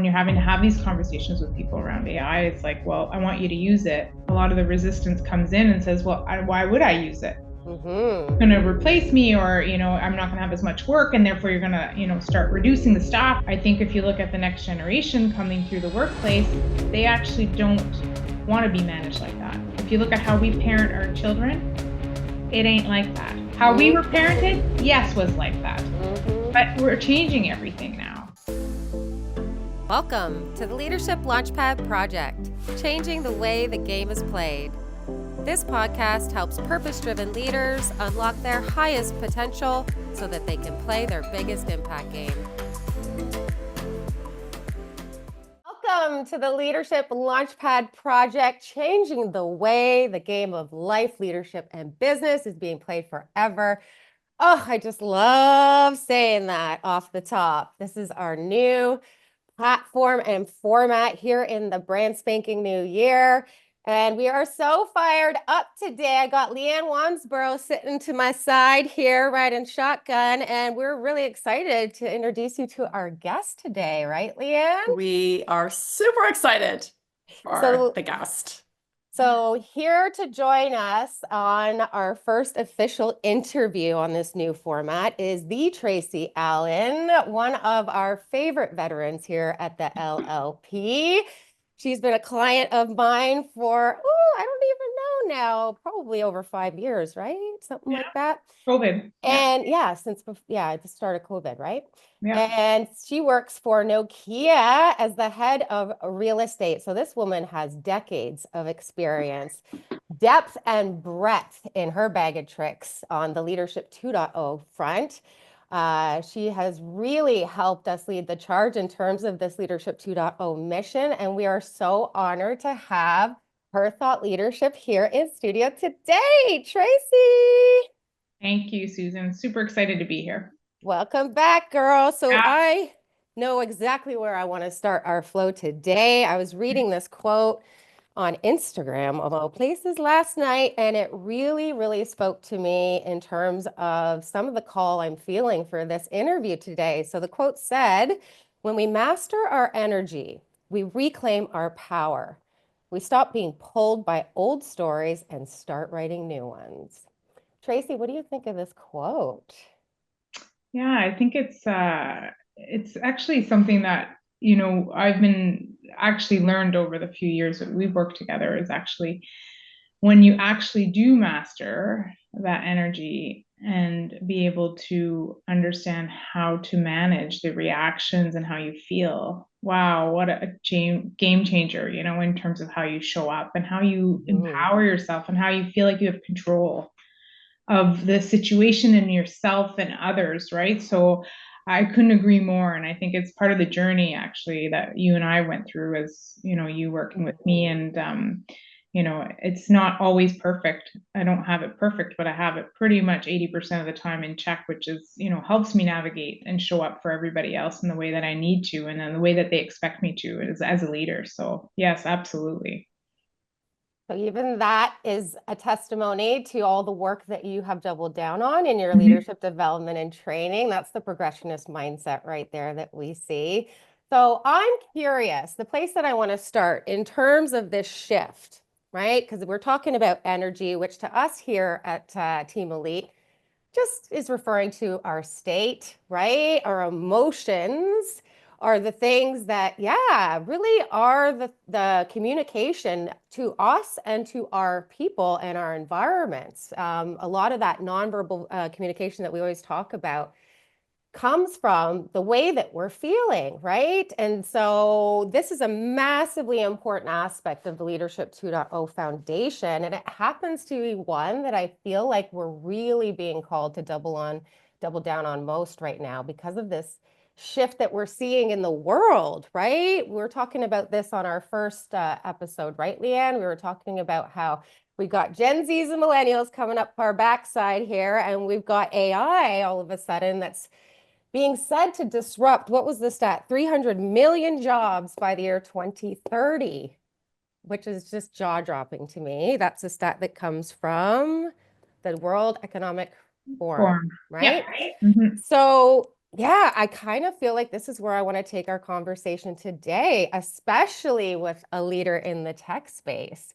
when you're having to have these conversations with people around AI, it's like, well, I want you to use it. A lot of the resistance comes in and says, well, why would I use it? Mm-hmm. Going to replace me, or I'm not going to have as much work, and therefore you're going to start reducing the staff. I think if you look at the next generation coming through the workplace, they actually don't want to be managed like that. If you look at how we parent our children, it ain't like that. How we were parented, yes, was like that. But we're changing everything now. Welcome to the Leadership Launchpad Project, changing the way the game is played. This podcast helps purpose-driven leaders unlock their highest potential so that they can play their biggest impact game. Welcome to the Leadership Launchpad Project, changing the way the game of life, leadership, and business is being played forever. Oh, I just love saying that off the top. This is our new platform and format here in the brand spanking new year. And we are so fired up today. I got Leanne Wansborough sitting to my side here, riding shotgun, and we're really excited to introduce you to our guest today, right, Leanne? We are super excited for the guest. So here to join us on our first official interview on this new format is the Tracey Allen, one of our favorite veterans here at the LLP. She's been a client of mine for, I don't even know now, probably over 5 years, right? Something like that. COVID. And since the start of COVID, right? Yeah. And she works for Nokia as the head of real estate. So this woman has decades of experience, depth and breadth in her bag of tricks on the Leadership 2.0 front. She has really helped us lead the charge in terms of this Leadership 2.0 mission. And we are so honored to have her thought leadership here in studio today. Tracey. Thank you, Susan. Super excited to be here. Welcome back, girl. So I know exactly where I want to start our flow today. I was reading this quote on Instagram of all places last night, and it really, really spoke to me in terms of some of the call I'm feeling for this interview today. So the quote said, "When we master our energy, we reclaim our power. We stop being pulled by old stories and start writing new ones." Tracey, what do you think of this quote? Yeah, I think it's actually something that, I've been actually learned over the few years that we've worked together, is actually when you actually do master that energy and be able to understand how to manage the reactions and how you feel. Wow, what a game changer, in terms of how you show up and how you empower yourself and how you feel like you have control of the situation and yourself and others, right? So I couldn't agree more. And I think it's part of the journey actually that you and I went through, as you working with me. And it's not always perfect. I don't have it perfect, but I have it pretty much 80% of the time in check, which is, helps me navigate and show up for everybody else in the way that I need to, and then the way that they expect me to as a leader. So yes, absolutely. So even that is a testimony to all the work that you have doubled down on in your leadership development and training. That's the progressionist mindset right there that we see. So I'm curious, the place that I want to start in terms of this shift, right? Because we're talking about energy, which to us here at Team Elite just is referring to our state, right? Our emotions are the things that, really are the communication to us and to our people and our environments. A lot of that nonverbal communication that we always talk about comes from the way that we're feeling, right? And so this is a massively important aspect of the Leadership 2.0 foundation. And it happens to be one that I feel like we're really being called to double down on most right now because of this shift that we're seeing in the world, right? We were talking about this on our first episode, right, Leanne? We were talking about how we got Gen Zs and millennials coming up our backside here, and we've got AI all of a sudden that's being said to disrupt, what was the stat? 300 million jobs by the year 2030, which is just jaw-dropping to me. That's a stat that comes from the World Economic Forum, right? Yeah. Mm-hmm. So Yeah, I kind of feel like this is where I want to take our conversation today, especially with a leader in the tech space.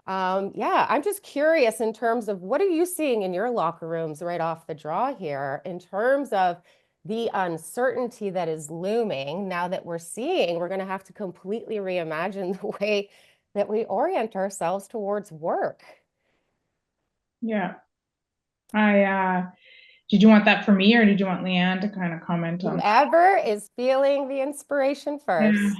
Yeah, I'm just curious in terms of what are you seeing in your locker rooms right off the draw here in terms of the uncertainty that is looming now that we're going to have to completely reimagine the way that we orient ourselves towards work. Yeah. Did you want that for me, or did you want Leanne to kind of comment on that? Whoever is feeling the inspiration Yeah. first.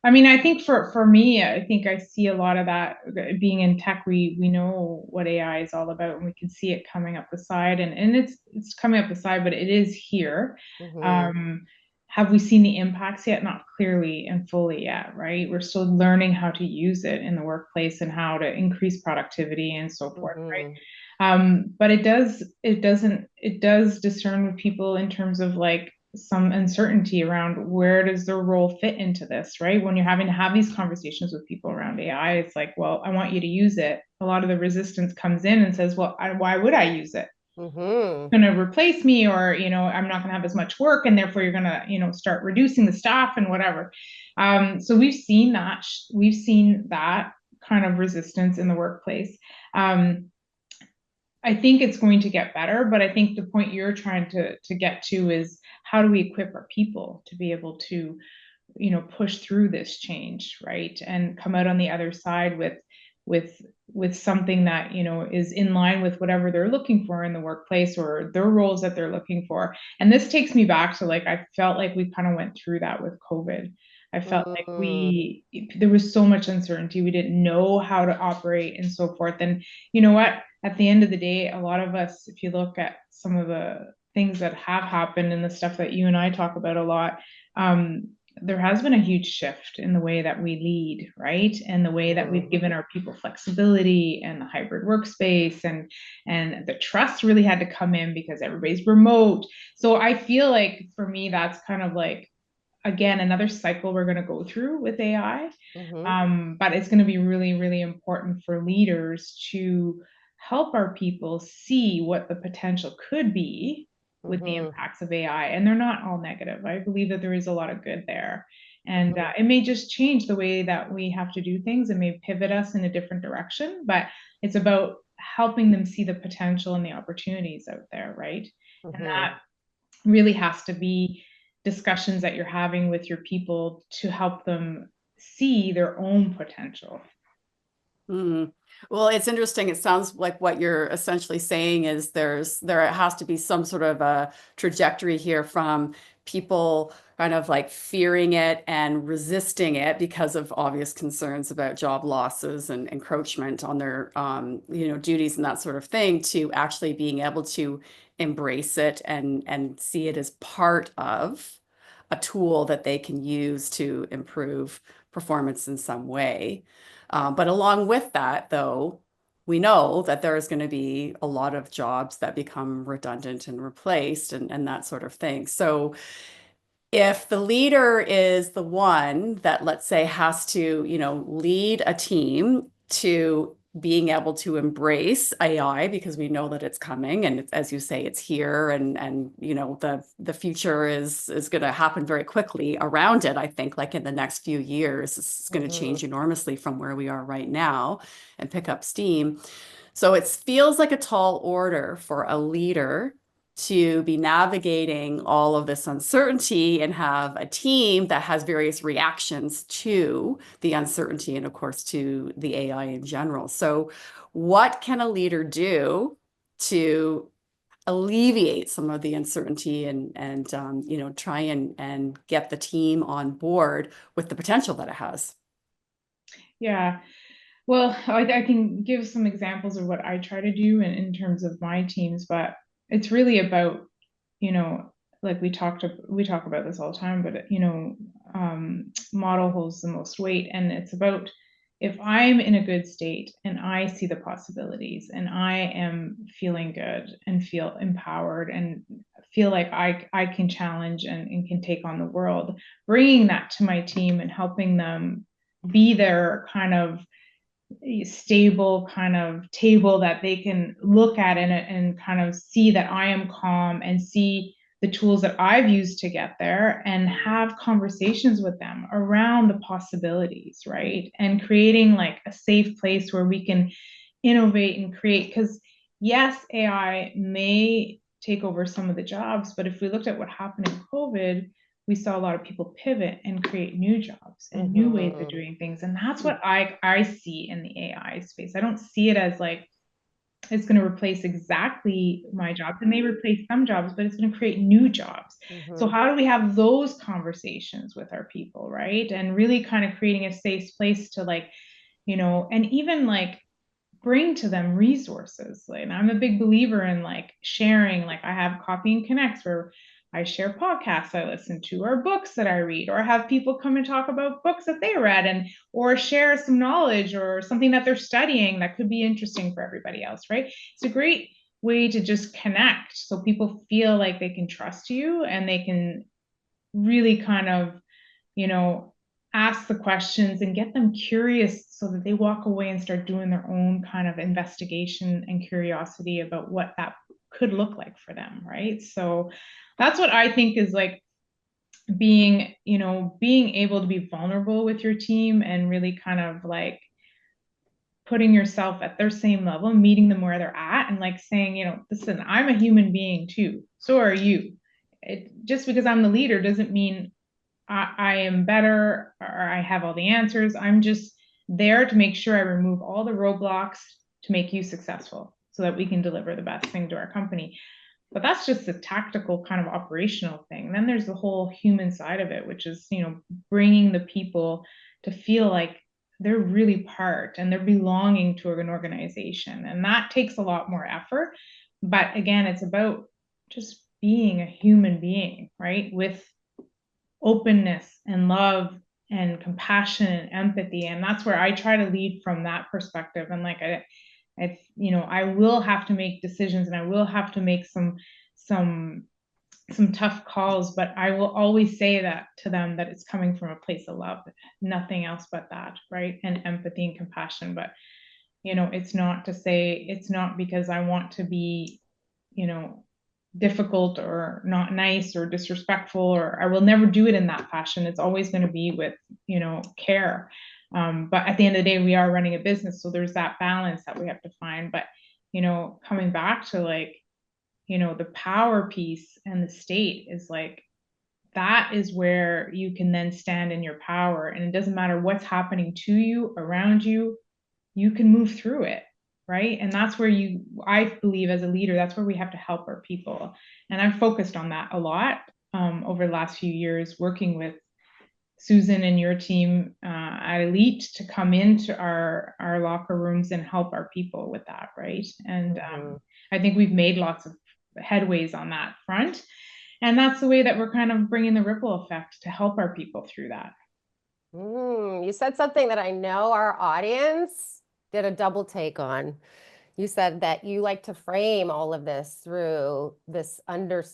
I mean, I think for me, I think I see a lot of that being in tech. We know what AI is all about, and we can see it coming up the side, and it's coming up the side, but it is here. Hmm. Um, have we seen the impacts yet? Not clearly and fully yet, right? We're still learning how to use it in the workplace and how to increase productivity and so forth, right? Hmm. But it does discern with people in terms of like some uncertainty around where does their role fit into this, right? When you're having to have these conversations with people around AI, it's like, well, I want you to use it. A lot of the resistance comes in and says, well, why would I use it? Hmm. Going to replace me, or I'm not going to have as much work, and therefore you're going to start reducing the staff and whatever. So we've seen that kind of resistance in the workplace. I think it's going to get better, but I think the point you're trying to get to is how do we equip our people to be able to, push through this change, right? And come out on the other side with with something that, is in line with whatever they're looking for in the workplace or their roles that they're looking for. And this takes me back to, like, I felt like we kind of went through that with COVID. I felt like Hmm. there was so much uncertainty. We didn't know how to operate and so forth. And you know what? At the end of the day, a lot of us, if you look at some of the things that have happened and the stuff that you and I talk about a lot, um, there has been a huge shift in the way that we lead, right? And the way that we've given our people flexibility and the hybrid workspace, and the trust really had to come in because everybody's remote. So I feel like for me, that's kind of like, again, another cycle we're going to go through with AI. Hmm. But it's going to be really, really important for leaders to help our people see what the potential could be with the Hmm. impacts of AI. And they're not all negative. I believe that there is a lot of good there. And Hmm. it may just change the way that we have to do things. It may pivot us in a different direction, but it's about helping them see the potential and the opportunities out there, right? And Hmm. that really has to be discussions that you're having with your people to help them see their own potential. Mm. Well, it's interesting. It sounds like what you're essentially saying is there has to be some sort of a trajectory here from people kind of like fearing it and resisting it because of obvious concerns about job losses and encroachment on their duties and that sort of thing, to actually being able to embrace it and see it as part of a tool that they can use to improve performance in some way. But along with that, though, we know that there is going to be a lot of jobs that become redundant and replaced and that sort of thing. So if the leader is the one that, let's say, has to, lead a team to being able to embrace AI because we know that it's coming and it's, as you say, it's here and the future is going to happen very quickly around it. I think like in the next few years, it's going to Hmm. change enormously from where we are right now and pick up steam. So it feels like a tall order for a leader to be navigating all of this uncertainty and have a team that has various reactions to the uncertainty and, of course, to the AI in general. So, what can a leader do to alleviate some of the uncertainty and try and get the team on board with the potential that it has? Yeah. Well, I can give some examples of what I try to do in terms of my teams, but it's really about, you know, like we talk about this all the time, but model holds the most weight, and it's about, if I'm in a good state and I see the possibilities and I am feeling good and feel empowered and feel like I can challenge and can take on the world, bringing that to my team and helping them be their kind of stable kind of table that they can look at and kind of see that I am calm and see the tools that I've used to get there and have conversations with them around the possibilities, right? And creating like a safe place where we can innovate and create. Because yes, AI may take over some of the jobs, but if we looked at what happened in COVID, we saw a lot of people pivot and create new jobs and new ways of doing things. And that's what I see in the AI space. I don't see it as like it's going to replace exactly my jobs. It may replace some jobs, but it's going to create new jobs. So how do we have those conversations with our people, right? And really kind of creating a safe place to like, and even like bring to them resources. Like, and I'm a big believer in like sharing. Like I have Coffee and Connects where I share podcasts I listen to or books that I read, or have people come and talk about books that they read, and or share some knowledge or something that they're studying that could be interesting for everybody else, right? It's a great way to just connect so people feel like they can trust you and they can really kind of, you know, ask the questions and get them curious so that they walk away and start doing their own kind of investigation and curiosity about what that could look like for them, right? So that's what I think is like being able to be vulnerable with your team and really kind of like putting yourself at their same level, meeting them where they're at, and like saying, listen, I'm a human being too. So are you. Just because I'm the leader doesn't mean I am better or I have all the answers. I'm just there to make sure I remove all the roadblocks to make you successful so that we can deliver the best thing to our company. But that's just the tactical kind of operational thing. Then there's the whole human side of it, which is, bringing the people to feel like they're really part and they're belonging to an organization. And that takes a lot more effort. But again, it's about just being a human being, right? With openness and love and compassion and empathy. And that's where I try to lead from that perspective. And like I will have to make decisions and I will have to make some tough calls, but I will always say that to them that it's coming from a place of love, nothing else but that, right? And empathy and compassion. But it's not to say, it's not because I want to be, difficult or not nice or disrespectful, or I will never do it in that fashion. It's always going to be with, care. But at the end of the day, we are running a business. So there's that balance that we have to find. But, coming back to like, the power piece and the state is like, that is where you can then stand in your power. And it doesn't matter what's happening to you, around you, you can move through it, right? And that's where I believe as a leader, that's where we have to help our people. And I've focused on that a lot over the last few years, working with Susan and your team at Elite to come into our locker rooms and help our people with that, right? And I think we've made lots of headways on that front. And that's the way that we're kind of bringing the ripple effect to help our people through that. You said something that I know our audience did a double take on. You said that you like to frame all of this through this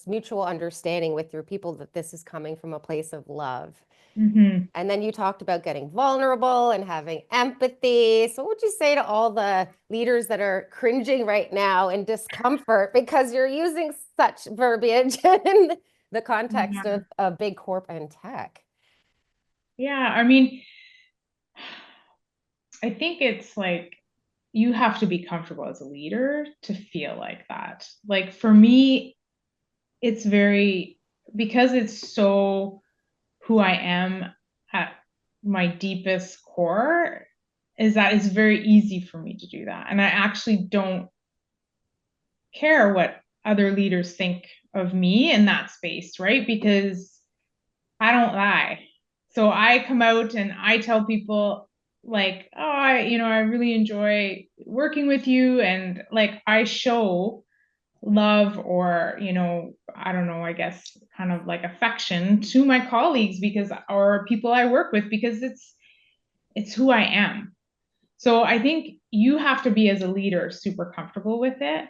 mutual understanding with your people that this is coming from a place of love. And then you talked about getting vulnerable and having empathy. So what would you say to all the leaders that are cringing right now in discomfort because you're using such verbiage in the context of big corp and tech? Yeah, I mean, I think it's like you have to be comfortable as a leader to feel like that. Like for me, it's because it's so who I am at my deepest core, is that it's very easy for me to do that. And I actually don't care what other leaders think of me in that space, right? Because I don't lie. So I come out and I tell people like, oh, I really enjoy working with you. And like, I show love or, I don't know, I guess kind of like affection to my colleagues or people I work with, because it's who I am. So I think you have to be, as a leader, super comfortable with it,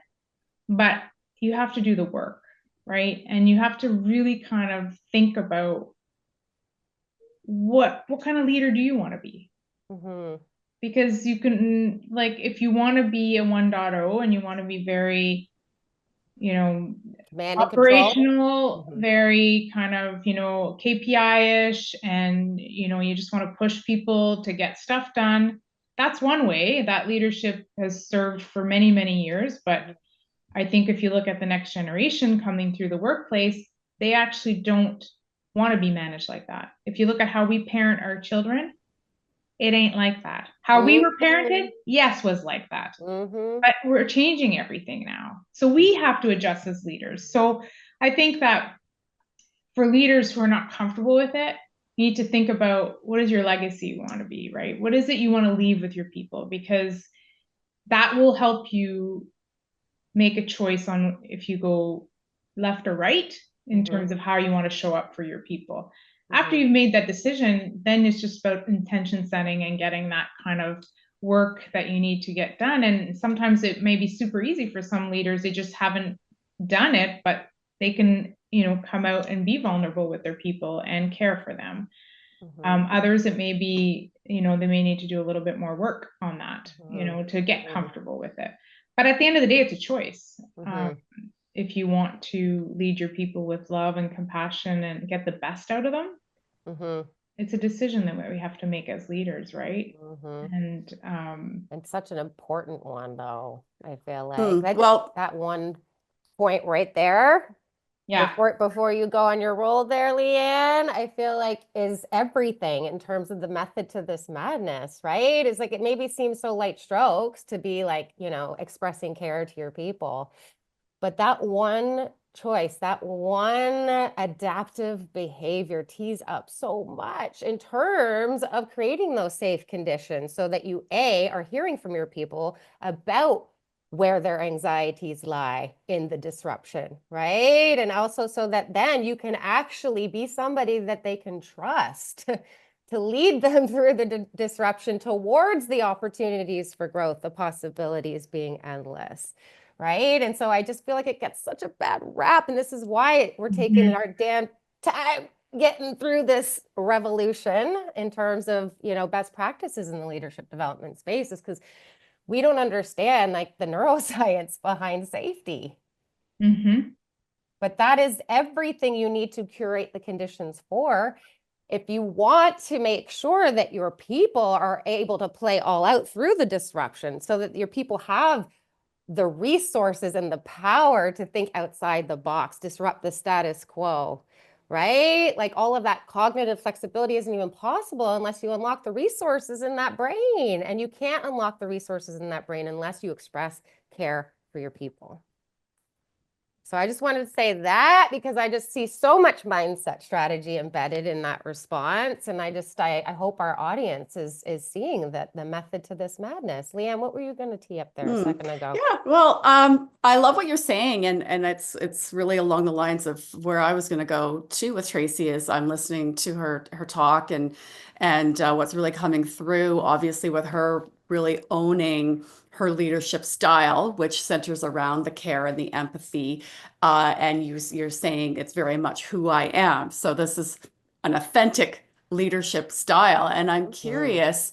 but you have to do the work, right? And you have to really kind of think about what kind of leader do you want to be? Because you can, like, if you want to be a 1.0 and you want to be very, command and control. Operational, very kind of, KPI-ish, and, you just want to push people to get stuff done. That's one way that leadership has served for many, many years. But I think if you look at the next generation coming through the workplace, they actually don't want to be managed like that. If you look at how we parent our children, it ain't like that. How we were parented, yes, was like that. But we're changing everything now. So we have to adjust as leaders. So I think that for leaders who are not comfortable with it, you need to think about, what is your legacy want to be, right? What is it you want to leave with your people? Because that will help you make a choice on if you go left or right in terms of how you want to show up for your people. After you've made that decision, then it's just about intention setting and getting that kind of work that you need to get done. And sometimes it may be super easy for some leaders. They just haven't done it, but they can, come out and be vulnerable with their people and care for them. Others, it may be, they may need to do a little bit more work on that, to get comfortable with it. But at the end of the day, it's a choice. If you want to lead your people with love and compassion and get the best out of them, it's a decision that we have to make as leaders, right? And such an important one, though, I feel like. Well, that one point right there. Yeah. Before you go on your roll there, Leanne, I feel like is everything in terms of the method to this madness, right? It's like, it maybe seems so light strokes to be like, expressing care to your people. But that one choice, that one adaptive behavior tees up so much in terms of creating those safe conditions so that you, are hearing from your people about where their anxieties lie in the disruption, right? And also so that then you can actually be somebody that they can trust to lead them through the disruption towards the opportunities for growth, the possibilities being endless, right? And so I just feel like it gets such a bad rap, and this is why we're taking our damn time getting through this revolution in terms of, best practices in the leadership development space, is because we don't understand like the neuroscience behind safety. But that is everything you need to curate the conditions for. If you want to make sure that your people are able to play all out through the disruption so that your people have the resources and the power to think outside the box, disrupt the status quo, right? Like all of that cognitive flexibility isn't even possible unless you unlock the resources in that brain. And you can't unlock the resources in that brain unless you express care for your people. So I just wanted to say that because I just see so much mindset strategy embedded in that response. And I hope our audience is seeing that the method to this madness. Leanne, what were you going to tee up there a second ago? Yeah, well, I love what you're saying, and it's really along the lines of where I was going to go too with Tracey. As I'm listening to her talk and what's really coming through, obviously with her really owning her leadership style, which centers around the care and the empathy, and you're saying it's very much who I am. So this is an authentic leadership style, and I'm curious.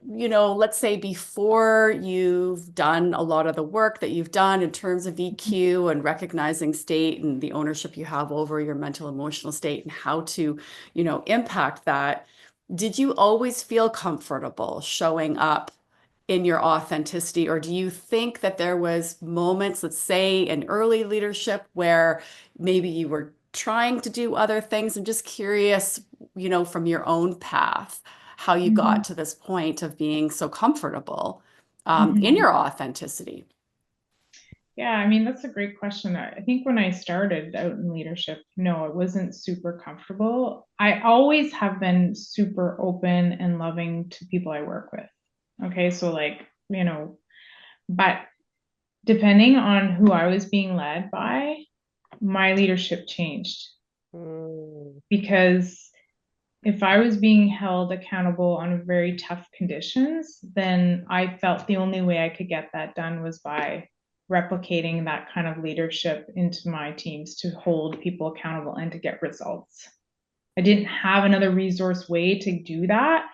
Let's say before you've done a lot of the work that you've done in terms of EQ and recognizing state and the ownership you have over your mental emotional state and how to, impact that, did you always feel comfortable showing up in your authenticity? Or do you think that there was moments, let's say in early leadership, where maybe you were trying to do other things? I'm just curious, from your own path, how you got to this point of being so comfortable in your authenticity. Yeah, I mean, that's a great question. I think when I started out in leadership, no, it wasn't super comfortable. I always have been super open and loving to people I work with. Okay, so but depending on who I was being led by, my leadership changed. Because if I was being held accountable on very tough conditions, then I felt the only way I could get that done was by replicating that kind of leadership into my teams to hold people accountable and to get results. I didn't have another resource way to do that.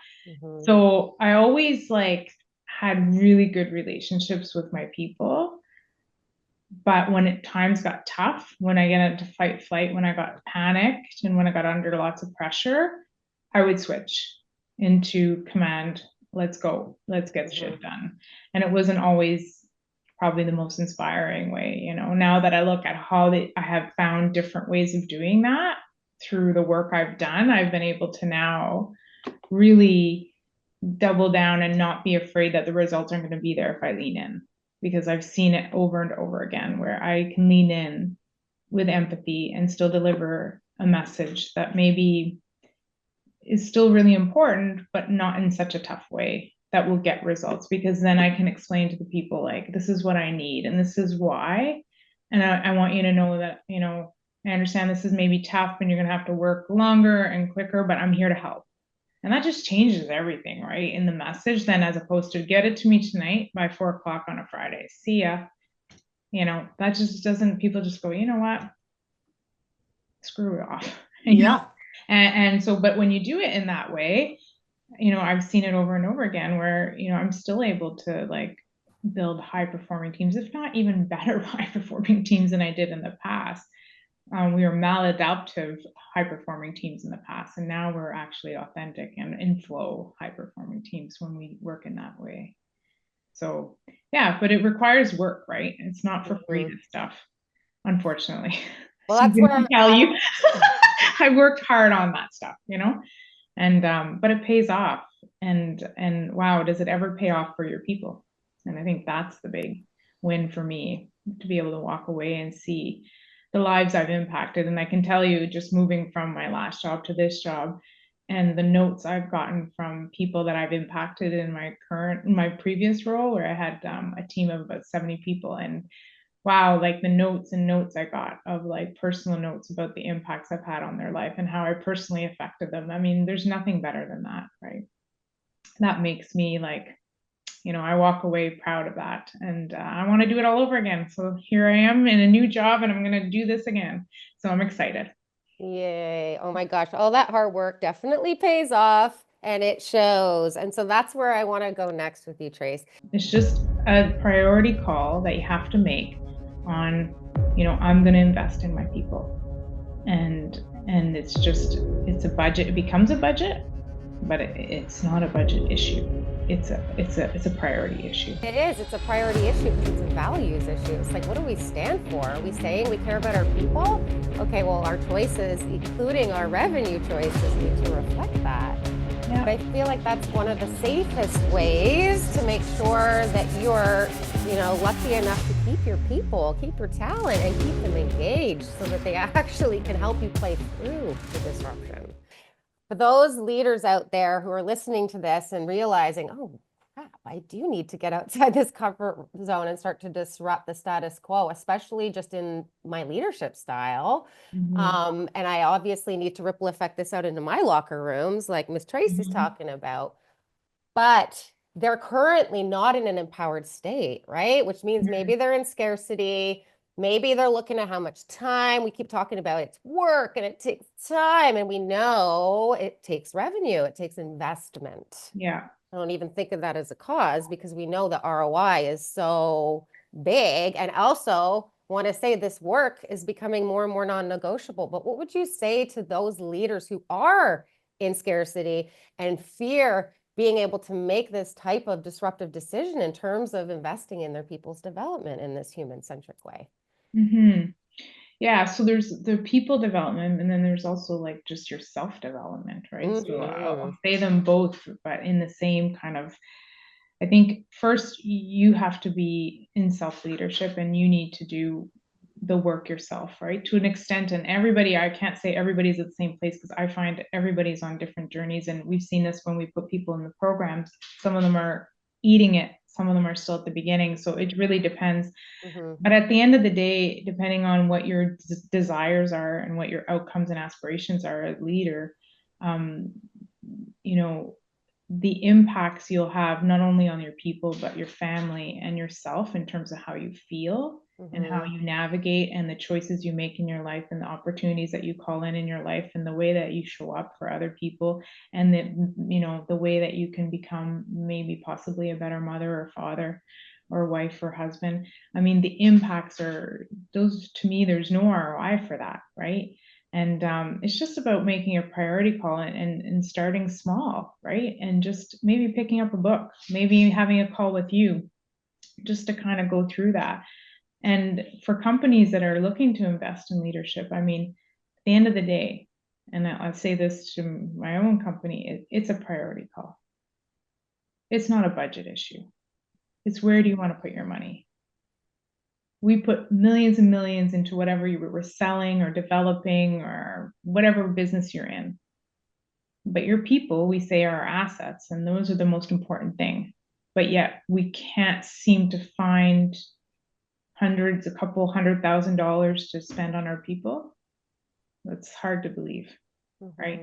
So I always had really good relationships with my people. But when times got tough, when I get into fight flight, when I got panicked and when I got under lots of pressure, I would switch into command. Let's go. Let's get the shit done. And it wasn't always probably the most inspiring way, you know. Now that I look at how I have found different ways of doing that through the work I've done, I've been able to now really double down and not be afraid that the results aren't going to be there if I lean in, because I've seen it over and over again where I can lean in with empathy and still deliver a message that maybe is still really important, but not in such a tough way that will get results, because then I can explain to the people, like, this is what I need and this is why. And I want you to know that, you know, I understand this is maybe tough and you're going to have to work longer and quicker, but I'm here to help. And that just changes everything, right? In the message, then, as opposed to get it to me tonight by 4 o'clock on a Friday. See ya. You know, that just doesn't, people just go, you know what? Screw it off. Yeah. And so, but when you do it in that way, you know, I've seen it over and over again where, you know, I'm still able to like build high performing teams, if not even better high performing teams than I did in the past. We were maladaptive high performing teams in the past, and now we're actually authentic and in flow high performing teams when we work in that way. So yeah, but it requires work, right? It's not for free, this stuff, unfortunately. Well, So that's where I tell you, I worked hard on that stuff, you know, and but it pays off. And wow, does it ever pay off for your people? And I think that's the big win for me, to be able to walk away and see the lives I've impacted. And I can tell you, just moving from my last job to this job, and the notes I've gotten from people that I've impacted in my previous role, where I had a team of about 70 people, and wow, like the notes and notes I got of like personal notes about the impacts I've had on their life and how I personally affected them. I mean, there's nothing better than that, right? That makes me like, you know, I walk away proud of that, and I want to do it all over again. So here I am in a new job and I'm going to do this again. So I'm excited. Yay. Oh my gosh. All that hard work definitely pays off and it shows. And so that's where I want to go next with you, Trace. It's just a priority call that you have to make on, you know, I'm going to invest in my people. And it's a budget. It becomes a budget, but it's not a budget issue. It's a priority issue. It is. It's a priority issue because it's a values issue. It's like, what do we stand for? Are we saying we care about our people? Okay, well, our choices, including our revenue choices, need to reflect that. Yeah. But I feel like that's one of the safest ways to make sure that you're, you know, lucky enough to keep your people, keep your talent, and keep them engaged so that they actually can help you play through the disruption. For those leaders out there who are listening to this and realizing, oh, crap, I do need to get outside this comfort zone and start to disrupt the status quo, especially just in my leadership style. Mm-hmm. And I obviously need to ripple effect this out into my locker rooms, like Miss Tracey's Mm-hmm. talking about. But they're currently not in an empowered state, right? Which means maybe they're in scarcity. Maybe they're looking at how much time. We keep talking about it's work and it takes time. And we know it takes revenue, it takes investment. Yeah. I don't even think of that as a cause because we know the ROI is so big. And also want to say this work is becoming more and more non-negotiable. But what would you say to those leaders who are in scarcity and fear being able to make this type of disruptive decision in terms of investing in their people's development in this human-centric way? Mm-hmm. Yeah, so there's the people development, and then there's also like just your self development, right? So I'll say them both, but in the same kind of, I think first you have to be in self leadership and you need to do the work yourself, right? To an extent. And everybody, I can't say everybody's at the same place because I find everybody's on different journeys. And we've seen this when we put people in the programs. Some of them are eating it, some of them are still at the beginning. So it really depends. But at the end of the day, depending on what your desires are and what your outcomes and aspirations are as leader, um, you know, the impacts you'll have not only on your people, but your family and yourself in terms of how you feel and how you navigate and the choices you make in your life and the opportunities that you call in your life and the way that you show up for other people and the, you know, the way that you can become maybe possibly a better mother or father or wife or husband, I mean, the impacts are those, to me, there's no ROI for that, right? And it's just about making a priority call and starting small, right? And just maybe picking up a book, maybe having a call with you just to kind of go through that. And for companies that are looking to invest in leadership, I mean, at the end of the day, and I'll say this to my own company, it's a priority call. It's not a budget issue. It's where do you want to put your money? We put millions and millions into whatever you were selling or developing or whatever business you're in. But your people, we say, are our assets, and those are the most important thing. But yet we can't seem to find hundreds, a couple $100,000 to spend on our people. That's hard to believe, right?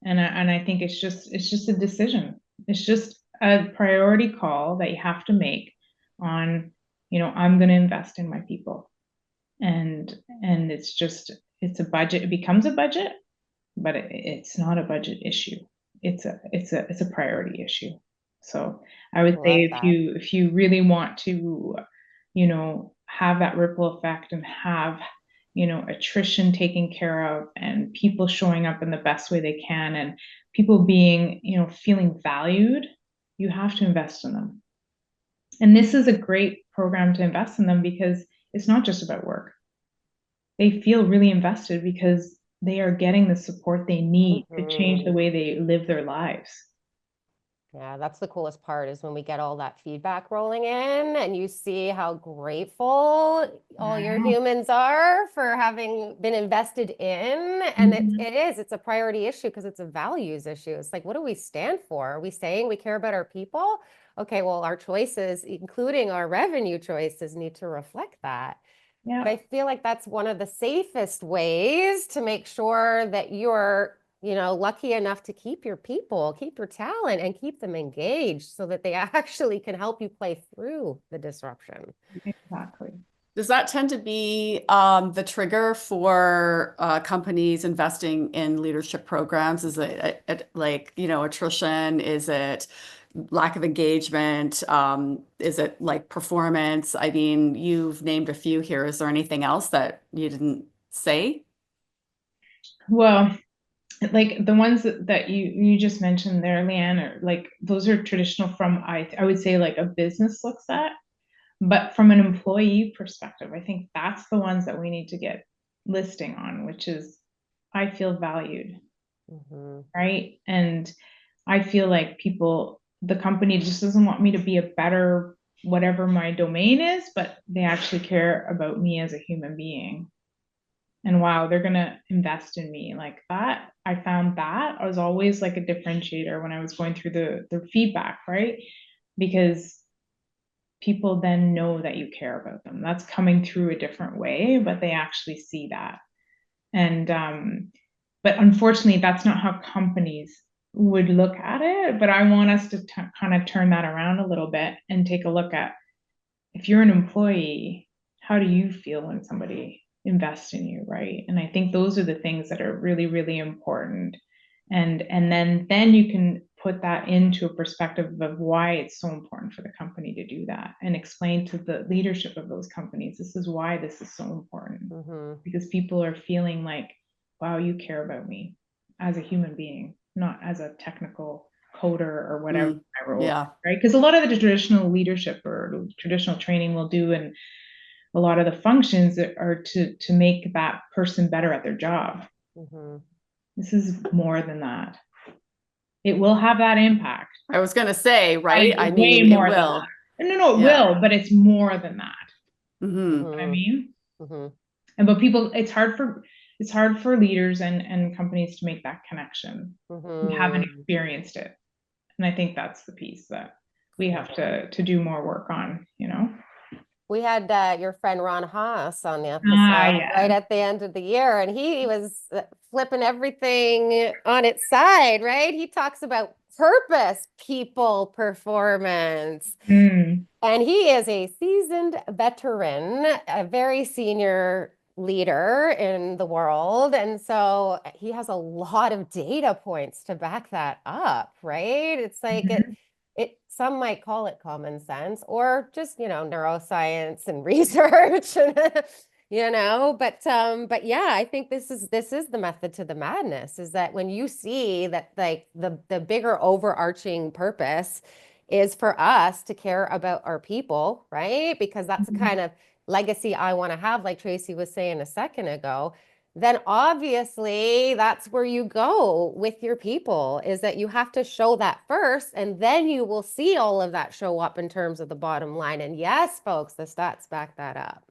And I think it's just a decision. It's just a priority call that you have to make on, I'm going to invest in my people. And it's a budget. It becomes a budget, but it's not a budget issue. It's a priority issue. So I would say if you really want to, have that ripple effect and have, attrition taken care of and people showing up in the best way they can and people being, feeling valued, you have to invest in them. And this is a great program to invest in them because it's not just about work. They feel really invested because they are getting the support they need to change the way they live their lives. Yeah, that's the coolest part is when we get all that feedback rolling in and you see how grateful all your humans are for having been invested in. And it's a priority issue because it's a values issue. It's like, what do we stand for? Are we saying we care about our people? Okay, well, our choices, including our revenue choices, need to reflect that. Yeah. But I feel like that's one of the safest ways to make sure that you're lucky enough to keep your people, keep your talent, and keep them engaged so that they actually can help you play through the disruption. Exactly. Does that tend to be the trigger for companies investing in leadership programs? Is it like, attrition? Is it lack of engagement? Is it like performance? I mean, you've named a few here. Is there anything else that you didn't say? Well, like the ones that you just mentioned there, Leanne, are like those are traditional from I would say like a business looks at, but from an employee perspective, I think that's the ones that we need to get listing on, which is I feel valued, right? And I feel like the company just doesn't want me to be a better whatever my domain is, but they actually care about me as a human being. And wow, they're gonna invest in me like that. I found that was always like a differentiator when I was going through the feedback, right? Because people then know that you care about them. That's coming through a different way, but they actually see that. And but unfortunately, that's not how companies would look at it. But I want us to kind of turn that around a little bit and take a look at if you're an employee, how do you feel when somebody invests in you, right? And I think those are the things that are really, really important. And then you can put that into a perspective of why it's so important for the company to do that and explain to the leadership of those companies, this is why this is so important. Because people are feeling like, wow, you care about me as a human being, not as a technical coder or whatever my role, right? Because a lot of the traditional leadership or traditional training will do, and a lot of the functions are to make that person better at their job. This is more than that. It will have that impact. I was going to say, right? I mean, mean, it will. No, it will, but it's more than that. You know what I mean? And but people, it's hard for leaders and companies to make that connection who haven't experienced it. And I think that's the piece that we have to do more work on, We had your friend Ron Haas on the episode right at the end of the year, and he was flipping everything on its side, right? He talks about purpose, people, performance. And he is a seasoned veteran, a very senior leader in the world. And so he has a lot of data points to back that up, right? It's like some might call it common sense or just, neuroscience and research, but yeah, I think this is the method to the madness, is that when you see that like the bigger overarching purpose is for us to care about our people, right? Because that's the kind of legacy I want to have, like Tracey was saying a second ago, then obviously that's where you go with your people, is that you have to show that first, and then you will see all of that show up in terms of the bottom line. And yes, folks, the stats back that up.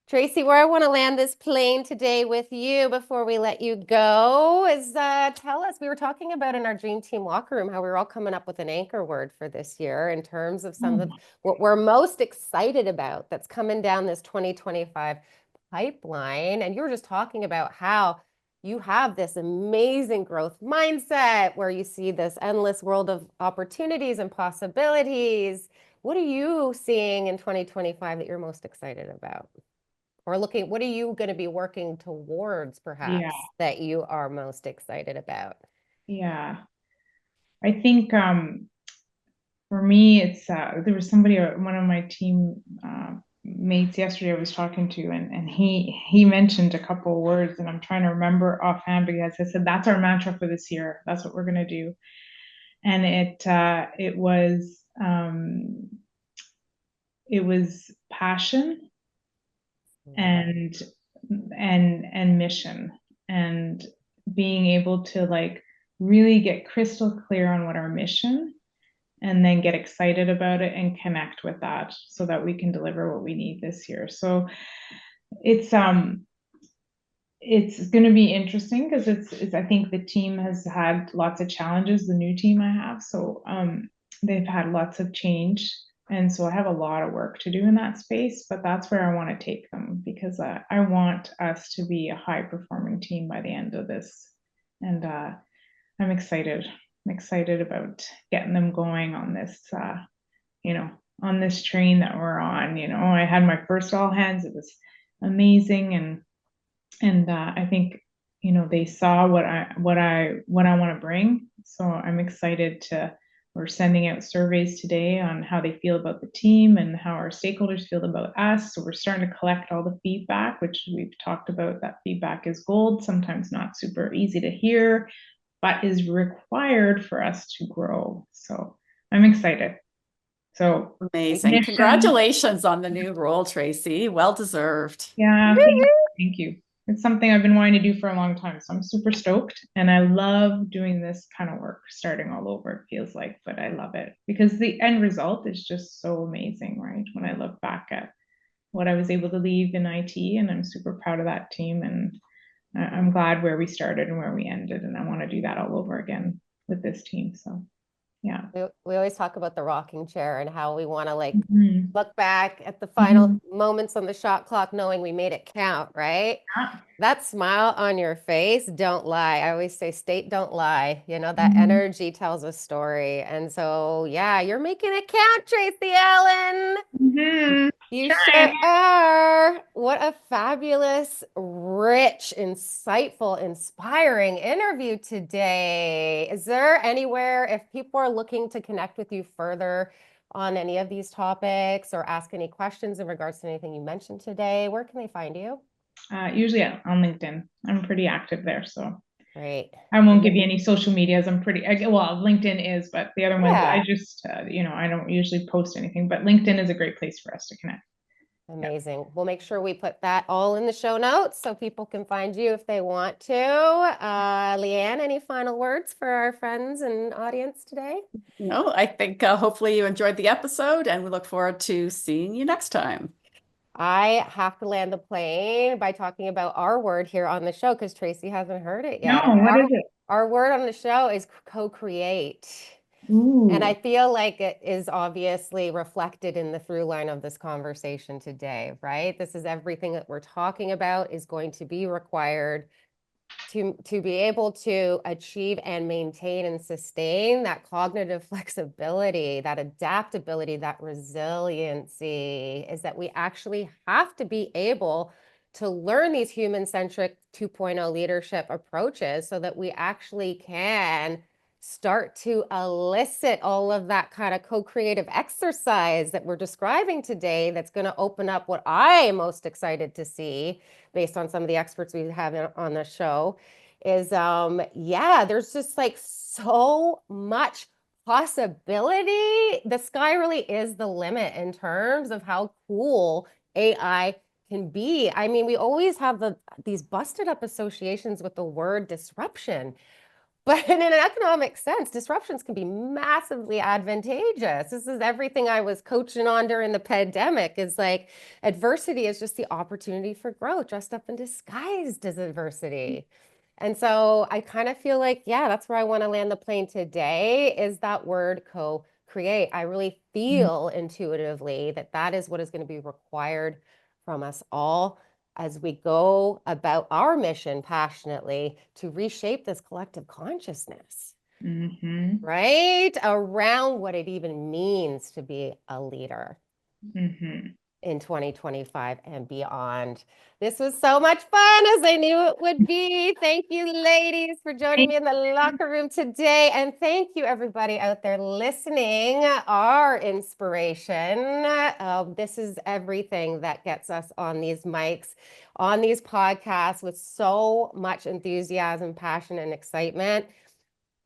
Tracey, where I want to land this plane today with you before we let you go is tell us, we were talking about in our Dream Team locker room how we were all coming up with an anchor word for this year in terms of some of what we're most excited about that's coming down this 2025 pipeline. And you were just talking about how you have this amazing growth mindset where you see this endless world of opportunities and possibilities. What are you seeing in 2025 that you're most excited about? Or what are you going to be working towards, perhaps, that you are most excited about? Yeah. I think for me, it's there was somebody, one of my team mates yesterday I was talking to, and he mentioned a couple of words, and I'm trying to remember offhand because I said that's our mantra for this year. That's what we're gonna do, and it was passion and mission, and being able to like really get crystal clear on what our mission, and then get excited about it and connect with that so that we can deliver what we need this year. So it's going to be interesting because it's I think the team has had lots of challenges, the new team I have. So they've had lots of change, and so I have a lot of work to do in that space, but that's where I want to take them, because I want us to be a high performing team by the end of this. And I'm excited. I'm excited about getting them going on this, on this train that we're on. I had my first all hands. It was amazing. And I think, they saw what I want to bring. So I'm excited we're sending out surveys today on how they feel about the team and how our stakeholders feel about us. So we're starting to collect all the feedback, which we've talked about. That feedback is gold, sometimes not super easy to hear, but is required for us to grow. So I'm excited. So amazing. Congratulations on the new role, Tracey. Well deserved. Yeah, thank you. It's something I've been wanting to do for a long time. So I'm super stoked. And I love doing this kind of work, starting all over, it feels like, but I love it because the end result is just so amazing, right? When I look back at what I was able to leave in IT, and I'm super proud of that team. And I'm glad where we started and where we ended. And I want to do that all over again with this team. So yeah. We always talk about the rocking chair and how we want to look back at the Mm-hmm. final moments on the shot clock, knowing we made it count, right? Yeah. That smile on your face, don't lie. I always say state, don't lie. That Mm-hmm. energy tells a story. And so, yeah, you're making it count, Tracey Allen. Mm-hmm. You sure are. What a fabulous, rich, insightful, inspiring interview today. Is there anywhere, if people are looking to connect with you further on any of these topics or ask any questions in regards to anything you mentioned today, where can they find you? Usually on LinkedIn. I'm pretty active there, so great. I won't give you any social medias. I'm pretty well. LinkedIn is, but the other ones, I just I don't usually post anything. But LinkedIn is a great place for us to connect. Amazing. We'll make sure we put that all in the show notes so people can find you if they want to. Leanne, any final words for our friends and audience today? No, I think hopefully you enjoyed the episode, and we look forward to seeing you next time. I have to land the plane by talking about our word here on the show because Tracey hasn't heard it yet. No, what is it? Our word on the show is co-create. Ooh. And I feel like it is obviously reflected in the through line of this conversation today, right? This is everything that we're talking about is going to be required to be able to achieve and maintain and sustain that cognitive flexibility, that adaptability, that resiliency, is that we actually have to be able to learn these human-centric 2.0 leadership approaches so that we actually can start to elicit all of that kind of co-creative exercise that we're describing today, that's going to open up what I am most excited to see based on some of the experts we have on the show is, yeah, there's just like so much possibility. The sky really is the limit in terms of how cool AI can be. I mean, we always have these busted up associations with the word disruption. But in an economic sense, disruptions can be massively advantageous. This is everything I was coaching on during the pandemic, is like adversity is just the opportunity for growth dressed up and disguised as adversity. And so I kind of feel like, yeah, that's where I want to land the plane today, is that word co-create. I really feel intuitively that that is what is going to be required from us all as we go about our mission passionately to reshape this collective consciousness, right? Around what it even means to be a leader in 2025 and beyond. This was so much fun, as I knew it would be. Thank you, ladies, for joining me in the locker room today. And thank you, everybody out there listening, our inspiration. This is everything that gets us on these mics, on these podcasts, with so much enthusiasm, passion, and excitement.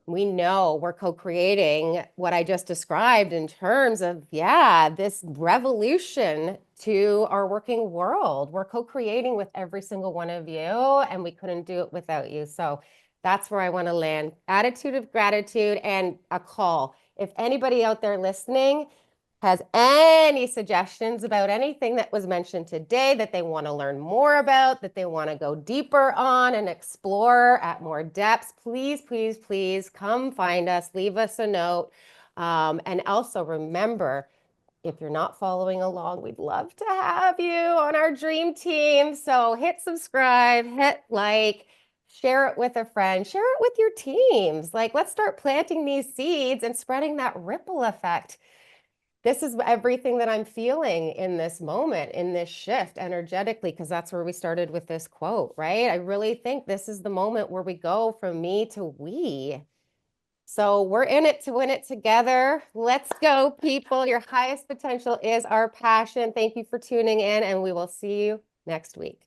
We know we're co-creating what I just described in terms of, yeah, this revolution to our working world. We're co-creating with every single one of you, and we couldn't do it without you. So that's where I want to land. Attitude of gratitude, and a call. If anybody out there listening has any suggestions about anything that was mentioned today that they want to learn more about, that they want to go deeper on and explore at more depths, please, please, please come find us, leave us a note. And also remember, if you're not following along, we'd love to have you on our dream team. So hit subscribe, hit like, share it with a friend, share it with your teams. Like, let's start planting these seeds and spreading that ripple effect. This is everything that I'm feeling in this moment, in this shift energetically, because that's where we started with this quote, right? I really think this is the moment where we go from me to we. So we're in it to win it together. Let's go, people. Your highest potential is our passion. Thank you for tuning in, and we will see you next week.